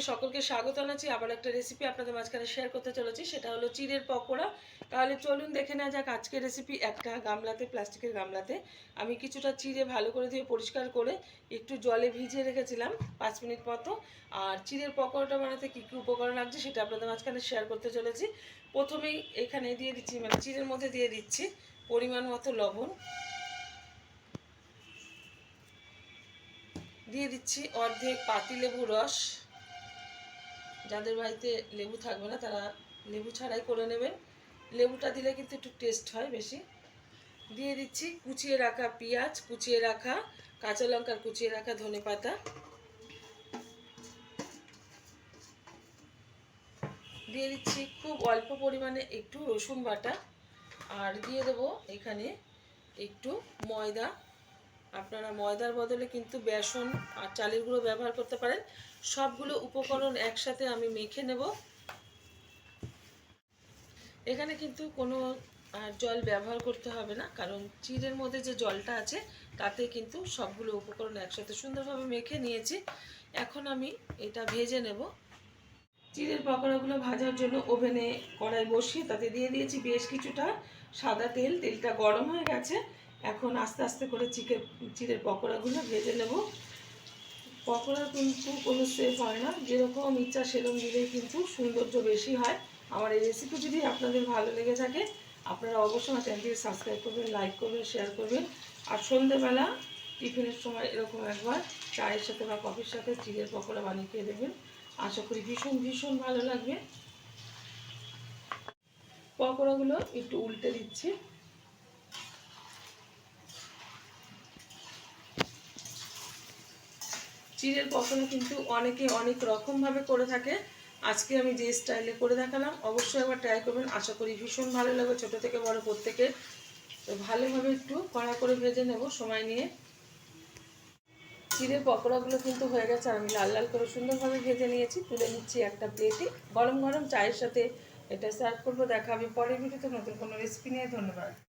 সকলকে স্বাগত জানাচ্ছি। আবার একটা রেসিপি আপনাদের মাঝখানে শেয়ার করতে চলেছি, সেটা হলো চিড়ের পকোড়া। তাহলে চলুন দেখে নেওয়া যাক আজকের রেসিপি। একটা গামলাতে, প্লাস্টিকের গামলাতে আমি কিছুটা চিড়ে ভালো করে ধুয়ে পরিষ্কার করে একটু জলে ভিজিয়ে রেখেছিলাম 5 মিনিট মতো। আর চিড়ের পকোড়াটা বানাতে কী কী উপকরণ লাগছে সেটা আপনাদের মাঝখানে শেয়ার করতে চলেছি। প্রথমেই এখানে দিয়ে দিচ্ছি, মানে চিড়ের মধ্যে দিয়ে দিচ্ছি পরিমাণ মতো লবণ, দিয়ে দিচ্ছি অর্ধেক পাতিলেবুর রস। যাদের বাড়িতে লেবু থাকবে না তারা লেবু ছাড়াই করে নেবেন, লেবুটা দিলে কিন্তু একটু টেস্ট হয় বেশি। দিয়ে দিচ্ছি কুচিয়ে রাখা পেঁয়াজ, কুচিয়ে রাখা কাঁচা লঙ্কার কুচিয়ে রাখা ধনেপাতা, দিয়ে দিচ্ছি খুব অল্প পরিমাণে একটু রসুন বাটা, আর দিয়ে দেবো এখানে একটু ময়দা। আপনারা ময়দার বদলে কিন্তু বেসন আর চালের গুঁড়ো ব্যবহার করতে পারেন। সবগুলো উপকরণ একসাথে আমি মেখে নেব। এখানে কিন্তু কোনো জল ব্যবহার করতে হবে না, কারণ চিড়ের মধ্যে যে জলটা আছে তাতে কিন্তু সবগুলো উপকরণ একসাথে সুন্দরভাবে মেখে নিয়েছি। এখন আমি এটা ভেজে নেব। চিড়ের পকোড়াগুলো ভাজার জন্য ওভেনে কড়াই বসিয়ে তাতে দিয়ে দিয়েছি বেশ কিছুটা সাদা তেল। তেলটা গরম হয়ে গেছে। এখন আস্তে আস্তে করে চিড়ের পকোড়াগুলো ভেজে নেব। পকোড়ার কিন্তু কোনো শেপ হয় না, যেরকম ইচ্ছা সেরকম দিলেই কিন্তু সৌন্দর্য বেশি হয়। আমার এই রেসিপি যদি আপনাদের ভালো লেগে থাকে আপনারা অবশ্যই আমার চ্যানেলটিকে সাবস্ক্রাইব করবেন, লাইক করবেন, শেয়ার করবেন। আর সন্ধ্যেবেলা টিফিনের সময় এরকম একবার চায়ের সাথে বা কফির সাথে চিড়ের পকোড়া বানিয়ে খেয়ে দেবেন। আশা করি ভীষণ ভীষণ ভালো লাগবে। পকোড়াগুলো একটু উল্টে দিচ্ছি। চিড়ের পকোড়া কিন্তু অনেকে অনেক রকমভাবে করে থাকে। আজকে আমি যে স্টাইলে করে দেখালাম অবশ্যই একবার ট্রাই করবেন। আশা করি ভীষণ ভালো লাগবে ছোটো থেকে বড় প্রত্যেকের। তো ভালোভাবে একটু কড়া করে ভেজে নেব সময় নিয়ে। চিড়ের পকোড়াগুলো কিন্তু হয়ে গেছে, আমি লাল লাল করে সুন্দরভাবে ভেজে নিয়েছি। তুলে নিচ্ছি একটা প্লেটে। গরম গরম চায়ের সাথে এটা সার্ভ করবো। দেখা হবে পরের ভিডিওতে নতুন কোনো রেসিপি নিয়ে। ধন্যবাদ।